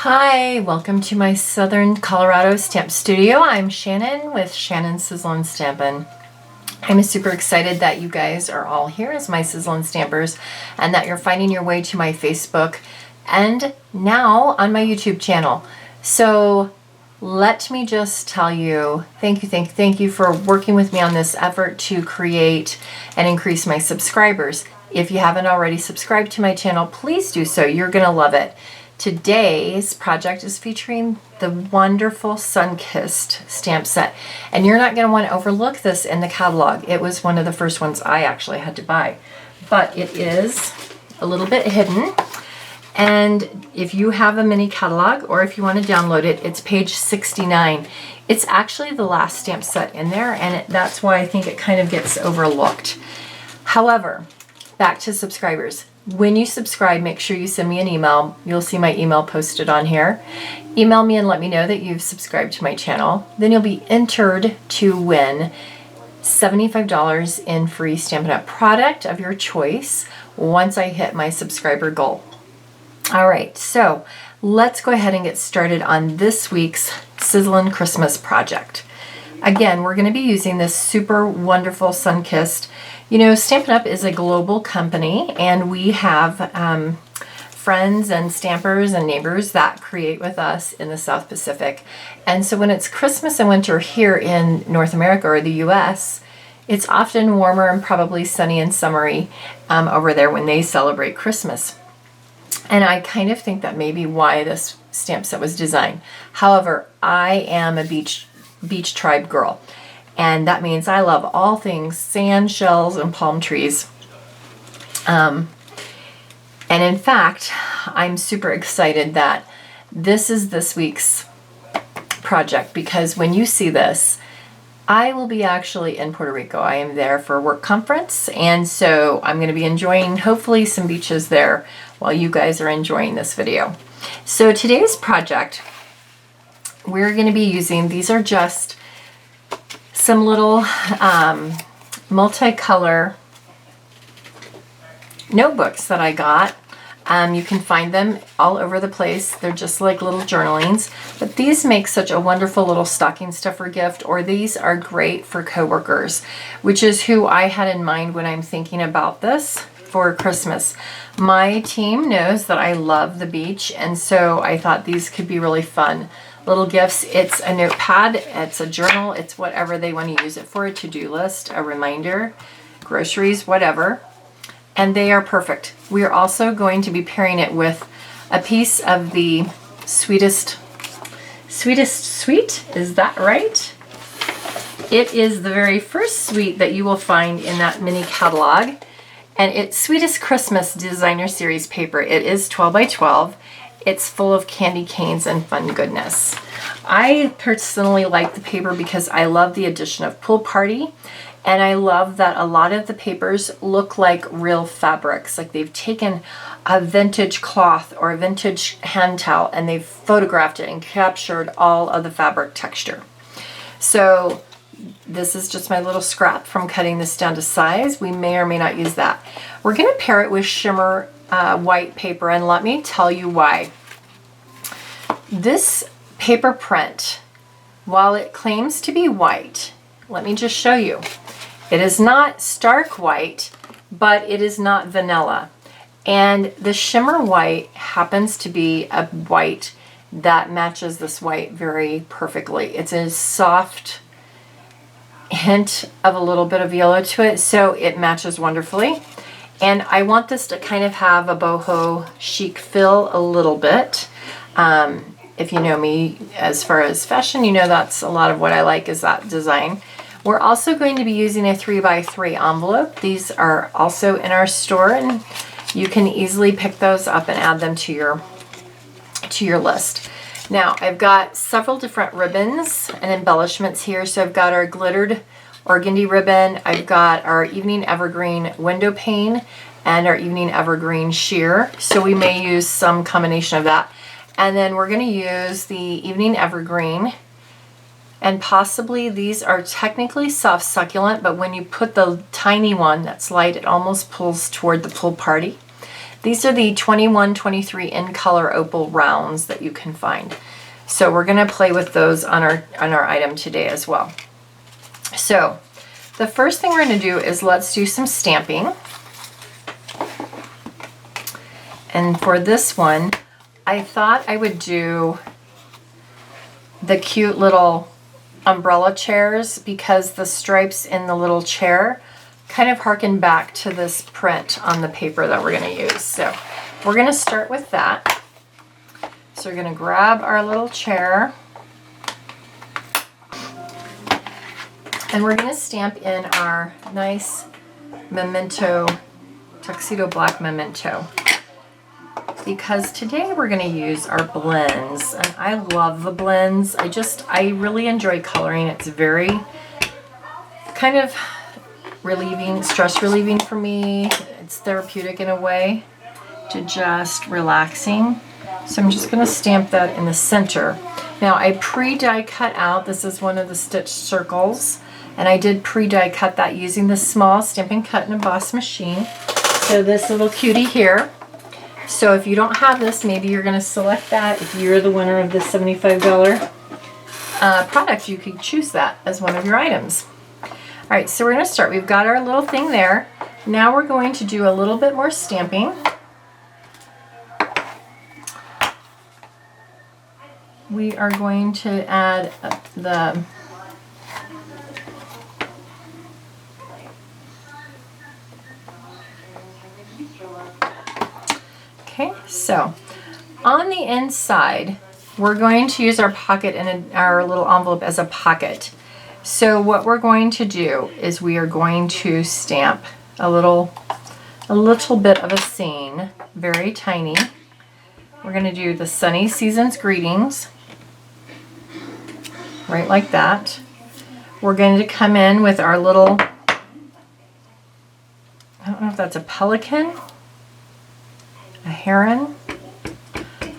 Hi, welcome to my Southern Colorado stamp studio. I'm Shannon with Shannon Sizzlen Stampin'. I'm super excited that you guys are all here as my Sizzlen Stampers and that you're finding your way to my Facebook and now on my YouTube channel. So let me just tell you, thank you for working with me on this effort to create and increase my subscribers. If you haven't already subscribed to my channel, please do so. You're gonna love it. Today's project is featuring the wonderful Sunkissed stamp set. And you're not going to want to overlook this in the catalog. It was one of the first ones I actually had to buy. But it is a little bit hidden. And if you have a mini catalog or if you want to download it, it's page 69. It's actually the last stamp set in there, and that's why I think it kind of gets overlooked. However, back to subscribers. When you subscribe, make sure you send me an email. You'll see my email posted on here. Email me and let me know that you've subscribed to my channel. Then you'll be entered to win $75 in free Stampin' Up! Product of your choice once I hit my subscriber goal. All right, so let's go ahead and get started on this week's Sizzlen Christmas project. Again, we're going to be using this super wonderful Sunkissed. You know, Stampin' Up! Is a global company, and we have friends and stampers and neighbors that create with us in the South Pacific. And so when it's Christmas and winter here in North America or the US, it's often warmer and probably sunny and summery over there when they celebrate Christmas. And I kind of think that may be why this stamp set was designed. However, I am a beach tribe girl. And that means I love all things sand, shells, and palm trees. And in fact, I'm super excited that this is this week's project, because when you see this, I will be actually in Puerto Rico. I am there for a work conference, and so I'm going to be enjoying hopefully some beaches there while you guys are enjoying this video. So today's project, we're going to be using, these are just some little multicolor notebooks that I got. You can find them all over the place. They're just like little journalings, but these make such a wonderful little stocking stuffer gift, or these are great for coworkers, which is who I had in mind when I'm thinking about this for Christmas. My team knows that I love the beach, and so I thought these could be really fun little gifts. It's a notepad, it's a journal, it's whatever they want to use it for, a to-do list, a reminder, groceries, whatever. And they are perfect. We are also going to be pairing it with a piece of the sweetest sweet, is that right? It is the very first sweet that you will find in that mini catalog. And it's Sweetest Christmas Designer Series paper. It is 12 by 12. It's full of candy canes and fun goodness. I personally like the paper because I love the addition of Pool Party, and I love that a lot of the papers look like real fabrics, like they've taken a vintage cloth or a vintage hand towel and they've photographed it and captured all of the fabric texture. So this is just my little scrap from cutting this down to size. We may or may not use that. We're going to pair it with shimmer white paper, and let me tell you why. This paper print, while it claims to be white, let me just show you. It is not stark white, but it is not vanilla. And the shimmer white happens to be a white that matches this white very perfectly. It's a soft hint of a little bit of yellow to it, so it matches wonderfully. And I want this to kind of have a boho chic feel a little bit. If you know me as far as fashion, you know that's a lot of what I like is that design. We're also going to be using a 3x3 envelope. These are also in our store, and you can easily pick those up and add them to your list. Now, I've got several different ribbons and embellishments here. So I've got our glittered organdy ribbon, I've got our evening evergreen window pane, and our evening evergreen sheer. So we may use some combination of that. And then we're going to use the evening evergreen, and possibly these are technically soft succulent, but when you put the tiny one that's light, it almost pulls toward the Pool Party. These are the 21, 23 in color opal rounds that you can find. So we're gonna play with those on our item today as well. So the first thing we're gonna do is let's do some stamping. And for this one, I thought I would do the cute little umbrella chairs because the stripes in the little chair kind of harken back to this print on the paper that we're going to use. So we're going to start with that. So we're going to grab our little chair and we're going to stamp in our nice memento, tuxedo black memento. Because today we're going to use our blends, and I love the blends. I really enjoy coloring. It's very kind of relieving, stress relieving for me. It's therapeutic in a way, to just relaxing. So I'm just going to stamp that in the center. Now I pre-die cut out, this is one of the stitch circles, and I did pre-die cut that using the small Stampin' Cut and Emboss machine. So this little cutie here. So if you don't have this, maybe you're going to select that. If you're the winner of this $75 product, you could choose that as one of your items. All right, so we're going to start. We've got our little thing there. Now we're going to do a little bit more stamping. We are going to add the okay, so on the inside, we're going to use our pocket and our little envelope as a pocket. So what we're going to do is we are going to stamp a little bit of a scene, very tiny. We're going to do the Sunny Seasons Greetings, right like that. We're going to come in with our little, I don't know if that's a pelican, a heron,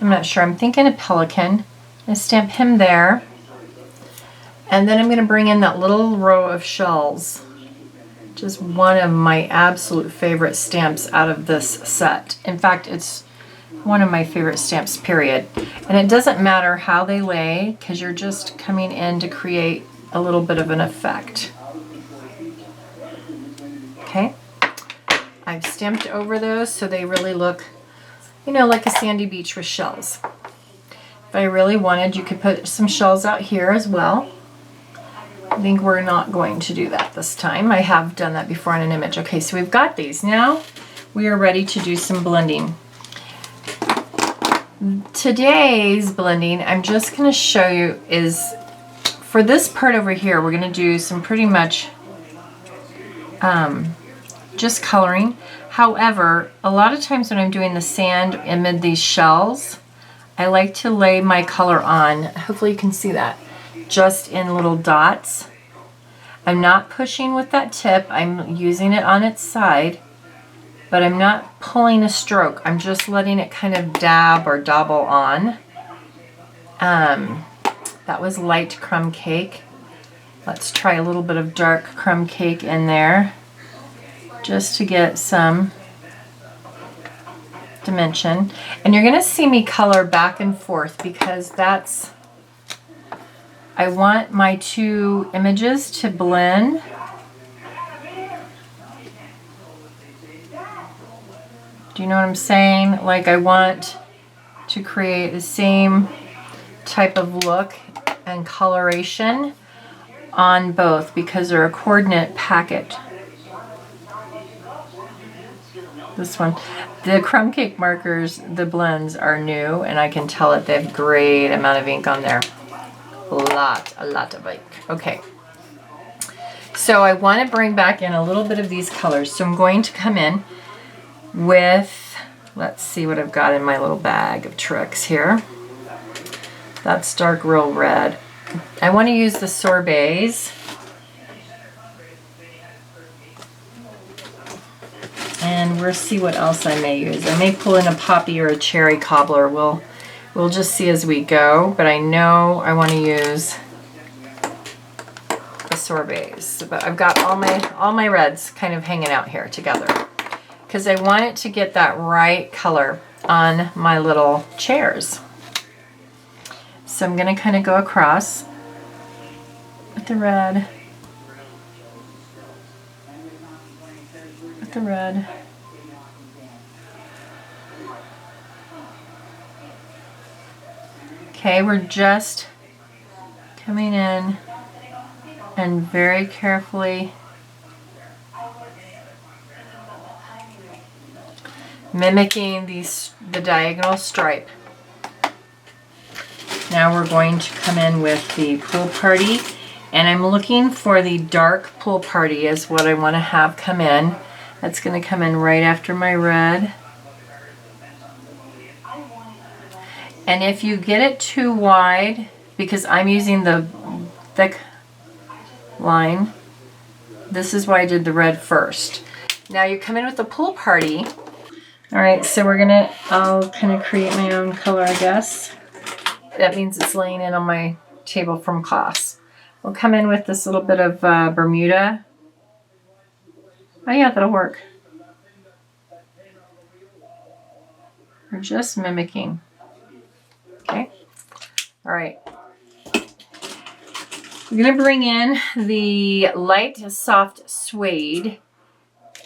I'm not sure, I'm thinking a pelican. I stamp him there. And then I'm going to bring in that little row of shells. Just one of my absolute favorite stamps out of this set. In fact, it's one of my favorite stamps, period. And it doesn't matter how they lay, because you're just coming in to create a little bit of an effect. Okay, I've stamped over those so they really look, you know, like a sandy beach with shells. If I really wanted, you could put some shells out here as well. I think we're not going to do that this time. I have done that before on an image. Okay, so we've got these. Now we are ready to do some blending. Today's blending, I'm just going to show you is, for this part over here, we're going to do some pretty much just coloring. However, a lot of times when I'm doing the sand amid these shells, I like to lay my color on, hopefully you can see that, just in little dots. I'm not pushing with that tip, I'm using it on its side, but I'm not pulling a stroke. I'm just letting it kind of dab or dabble on. That was light crumb cake. Let's try a little bit of dark crumb cake in there, just to get some dimension. And you're going to see me color back and forth because that's, I want my two images to blend. Do you know what I'm saying? Like, I want to create the same type of look and coloration on both because they're a coordinate packet. This one, the crumb cake markers, the blends are new, and I can tell that they have a great amount of ink on there. A lot of ink. Okay. So I want to bring back in a little bit of these colors. So I'm going to come in with, let's see what I've got in my little bag of tricks here. That's dark real red. I want to use the sorbets. And we'll see what else I may use. I may pull in a poppy or a cherry cobbler. We'll just see as we go, but I know I want to use the sorbets. But I've got all my reds kind of hanging out here together. because I want it to get that right color on my little chairs. So I'm going to kind of go across with the red, with the red. Okay, we're just coming in and very carefully mimicking the diagonal stripe. Now we're going to come in with the pool party, and I'm looking for the dark pool party is what I want to have come in. That's going to come in right after my red. And if you get it too wide, because I'm using the thick line, this is why I did the red first. Now you come in with the pool party. All right, so I'll kind of create my own color, I guess. That means it's laying in on my table from class. We'll come in with this little bit of Bermuda. Oh yeah, that'll work. We're just mimicking. Okay. All right. We're going to bring in the light soft suede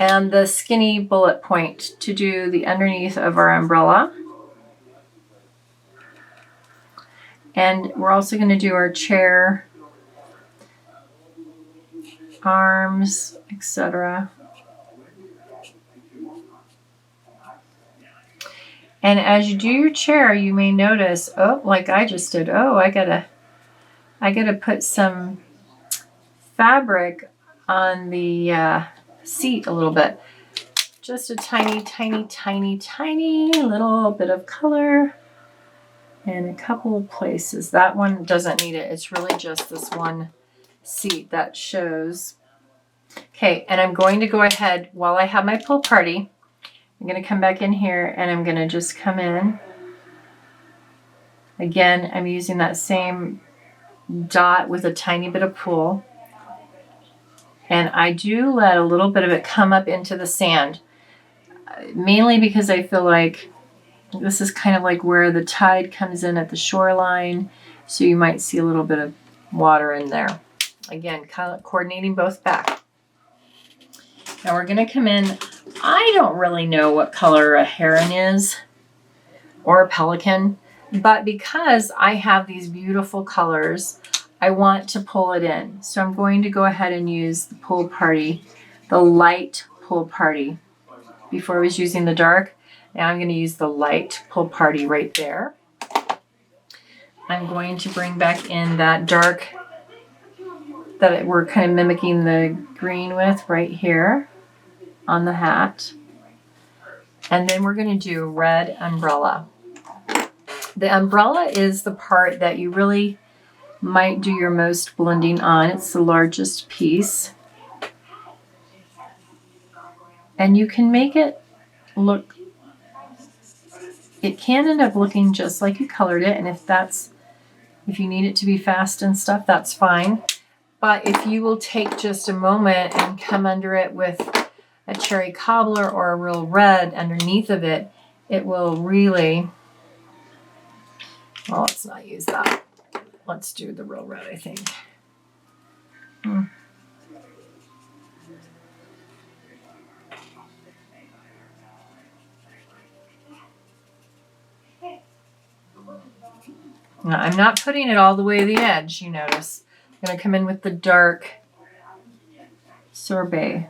and the skinny bullet point to do the underneath of our umbrella. And we're also going to do our chair, arms, etc. And as you do your chair, you may notice, oh, like I just did, oh, I gotta put some fabric on the seat a little bit. Just a tiny, tiny, tiny, tiny little bit of color in a couple of places. That one doesn't need it. It's really just this one seat that shows. Okay, and I'm going to go ahead while I have my pool party. I'm going to come back in here and I'm going to just come in. Again, I'm using that same dot with a tiny bit of pool. And I do let a little bit of it come up into the sand, mainly because I feel like this is kind of like where the tide comes in at the shoreline. So you might see a little bit of water in there. Again, kind of coordinating both back. Now we're going to come in. I don't really know what color a heron is or a pelican, but because I have these beautiful colors, I want to pull it in. So I'm going to go ahead and use the pool party, the light pool party. Before I was using the dark, now I'm going to use the light pool party right there. I'm going to bring back in that dark that we're kind of mimicking the green with right here on the hat. And then we're going to do red umbrella. The umbrella is the part that you really might do your most blending on. It's the largest piece. And you can make it look, it can end up looking just like you colored it. And if you need it to be fast and stuff, that's fine. But if you will take just a moment and come under it with a cherry cobbler or a real red underneath of it, it will really, well, let's not use that. Let's do the real red, I think. Now, I'm not putting it all the way to the edge, you notice. I'm going to come in with the dark sorbet.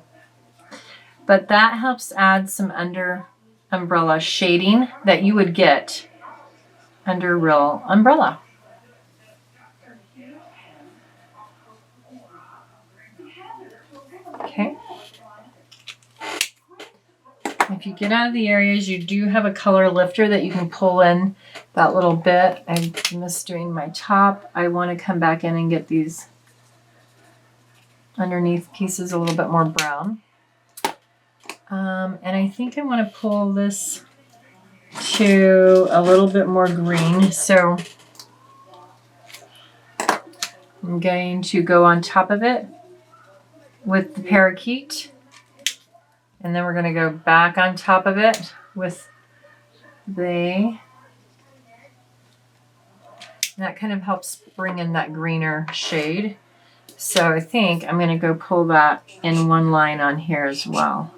But that helps add some under umbrella shading that you would get under real umbrella. Okay. If you get out of the areas, you do have a color lifter that you can pull in that little bit. I missed doing my top. I want to come back in and get these underneath pieces a little bit more brown. And I think I want to pull this to a little bit more green. So I'm going to go on top of it with the parakeet. And then we're going to go back on top of it with that kind of helps bring in that greener shade. So I think I'm going to go pull that in one line on here as well,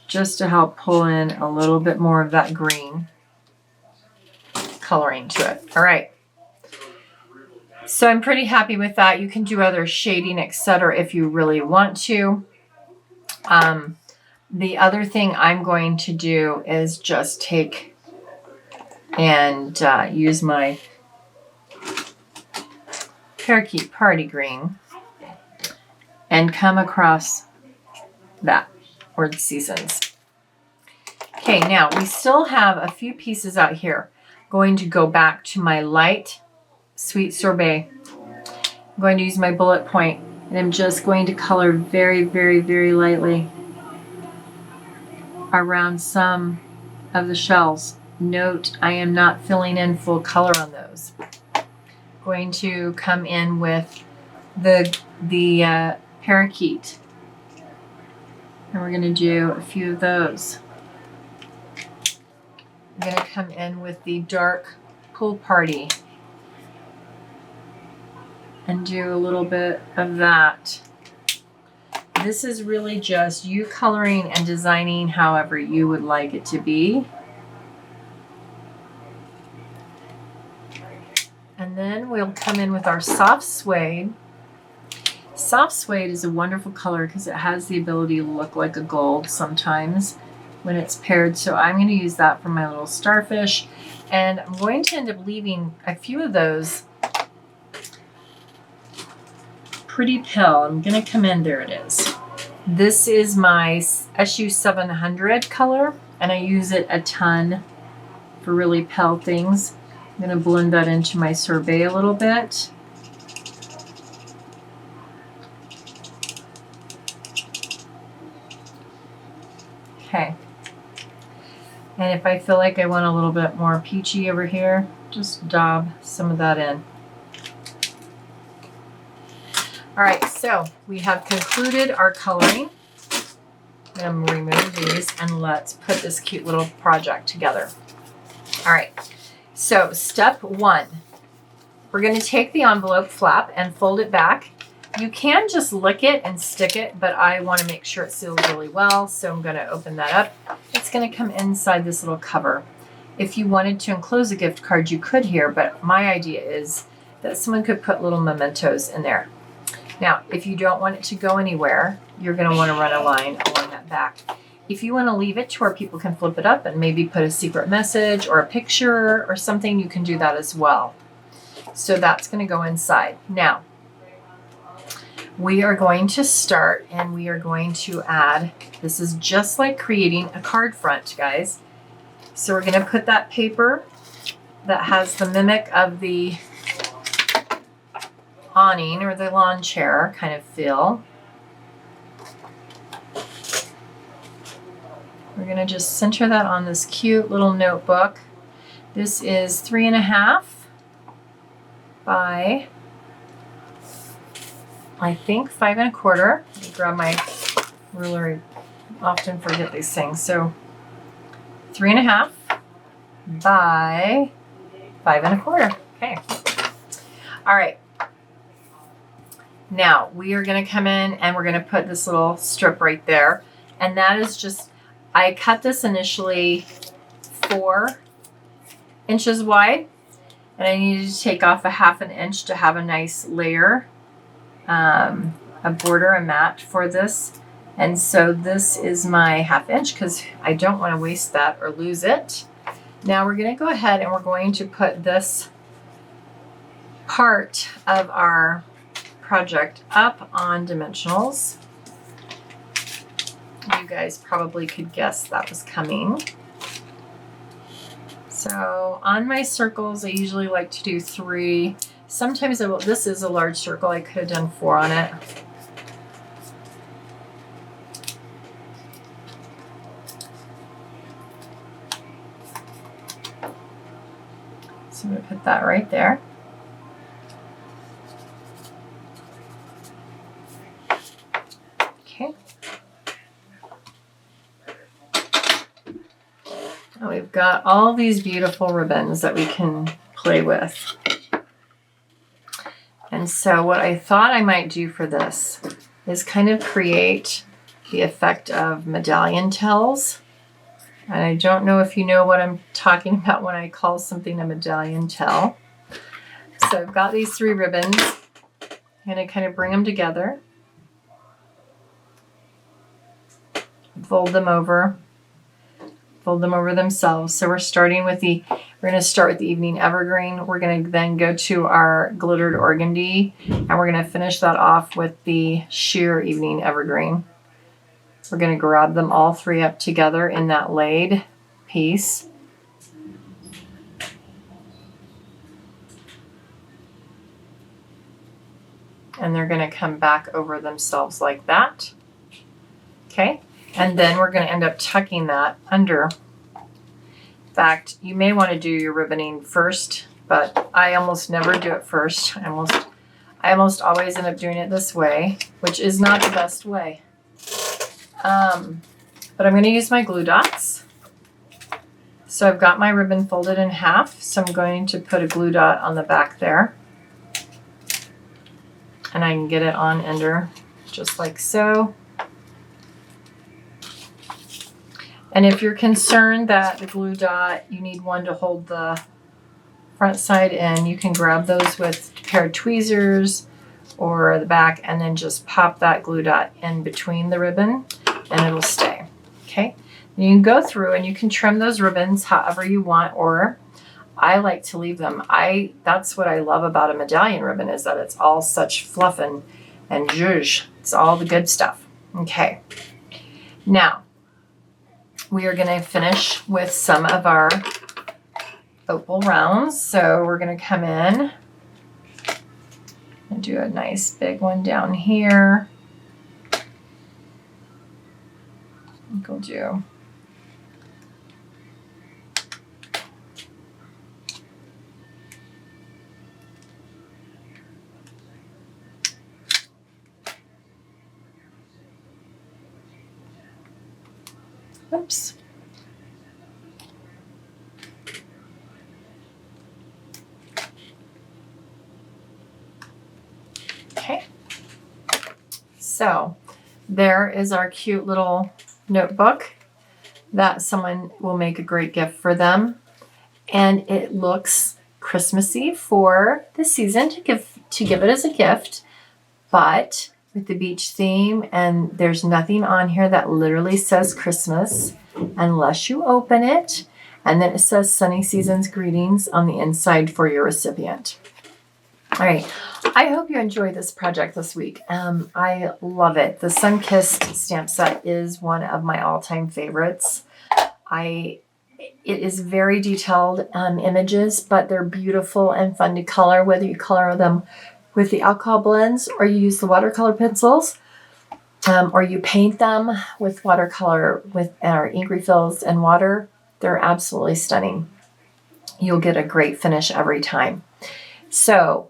just to help pull in a little bit more of that green coloring to it. All right. So I'm pretty happy with that. You can do other shading, etc., if you really want to. The other thing I'm going to do is just take and use my Parakeet Party Green and come across that, or the Seasons. Okay, now we still have a few pieces out here. I'm going to go back to my light sweet sorbet. I'm going to use my bullet point, and I'm just going to color very, very, very lightly around some of the shells. Note, I am not filling in full color on those. Going to come in with the parakeet, and we're going to do a few of those. I'm going to come in with the dark pool party and do a little bit of that. This is really just you coloring and designing however you would like it to be. And then we'll come in with our soft suede. Soft suede is a wonderful color because it has the ability to look like a gold sometimes when it's paired. So I'm going to use that for my little starfish. And I'm going to end up leaving a few of those pretty pale. I'm going to come in, there it is. This is my SU700 color, and I use it a ton for really pale things. I'm going to blend that into my sorbet a little bit. Okay. And if I feel like I want a little bit more peachy over here, just daub some of that in. All right, so we have concluded our coloring. I'm going to remove these and let's put this cute little project together. All right, so step one, we're going to take the envelope flap and fold it back. You can just lick it and stick it, but I want to make sure it seals really well, so I'm going to open that up. It's going to come inside this little cover. If you wanted to enclose a gift card, you could here, but my idea is that someone could put little mementos in there. Now, if you don't want it to go anywhere, you're going to want to run a line along that back. If you want to leave it to where people can flip it up and maybe put a secret message or a picture or something, you can do that as well. So that's going to go inside. Now, we are going to start and we are going to add, this is just like creating a card front, guys. So we're going to put that paper that has the mimic of the awning or the lawn chair kind of feel. We're going to just center that on this cute little notebook. This is 3.5 by, I think, 5 1/4. Let me grab my ruler. I often forget these things. So 3.5 by 5 1/4. Okay. All right. Now we are going to come in and we're going to put this little strip right there. And that is just, I cut this initially 4 inches wide, and I needed to take off a 1/2 inch to have a nice layer, a border, a mat for this. And so this is my 1/2 inch because I don't want to waste that or lose it. Now we're going to go ahead and we're going to put this part of our project up on dimensionals. You guys probably could guess that was coming. So on my circles, I usually like to do 3. Sometimes this is a large circle. I could have done 4 on it. So I'm going to put that right there. Okay. And we've got all these beautiful ribbons that we can play with. And so what I thought I might do for this is kind of create the effect of medallion tails. And I don't know if you know what I'm talking about when I call something a medallion tail. So I've got these 3 ribbons. I'm going to kind of bring them together. Fold them over themselves. So we're going to start with the evening evergreen. We're going to then go to our glittered organdy, and we're going to finish that off with the sheer evening evergreen. We're going to grab them all 3 up together in that laid piece. And they're going to come back over themselves like that. Okay. And then we're going to end up tucking that under. In fact, you may want to do your ribboning first, but I almost never do it first. I almost always end up doing it this way, which is not the best way. But I'm going to use my glue dots. So I've got my ribbon folded in half, so I'm going to put a glue dot on the back there. And I can get it on under just like so. And if you're concerned that the glue dot, you need one to hold the front side in, you can grab those with a pair of tweezers or the back and then just pop that glue dot in between the ribbon and it'll stay. Okay. And you can go through and you can trim those ribbons however you want, or I like to leave them. That's what I love about a medallion ribbon, is that it's all such fluff and zhuzh. It's all the good stuff. Okay. Now, we are going to finish with some of our opal rounds. So we're going to come in and do a nice big one down here. We'll do oops. Okay. So there is our cute little notebook that someone will make a great gift for them. And it looks Christmassy for the season to give it as a gift, but with the beach theme, and there's nothing on here that literally says Christmas unless you open it. And then it says Sunny Seasons Greetings on the inside for your recipient. All right. I hope you enjoyed this project this week. I love it. The Sunkissed stamp set is one of my all-time favorites. It is very detailed images, but they're beautiful and fun to color, whether you color them with the alcohol blends or you use the watercolor pencils, or you paint them with watercolor with our ink refills and water. They're absolutely stunning. You'll get a great finish every time. So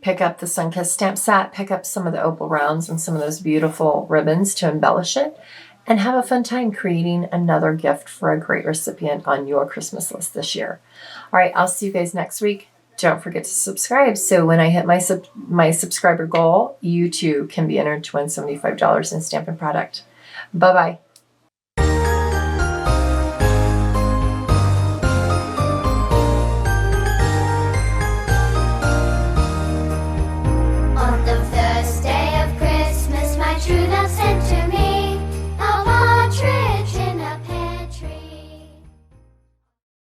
pick up the Sunkissed stamp set, pick up some of the opal rounds and some of those beautiful ribbons to embellish it, and have a fun time creating another gift for a great recipient on your Christmas list this year. All right, I'll see you guys next week. Don't forget to subscribe, so when I hit my subscriber goal, you too can be entered to win $75 in Stampin' product. Bye-bye.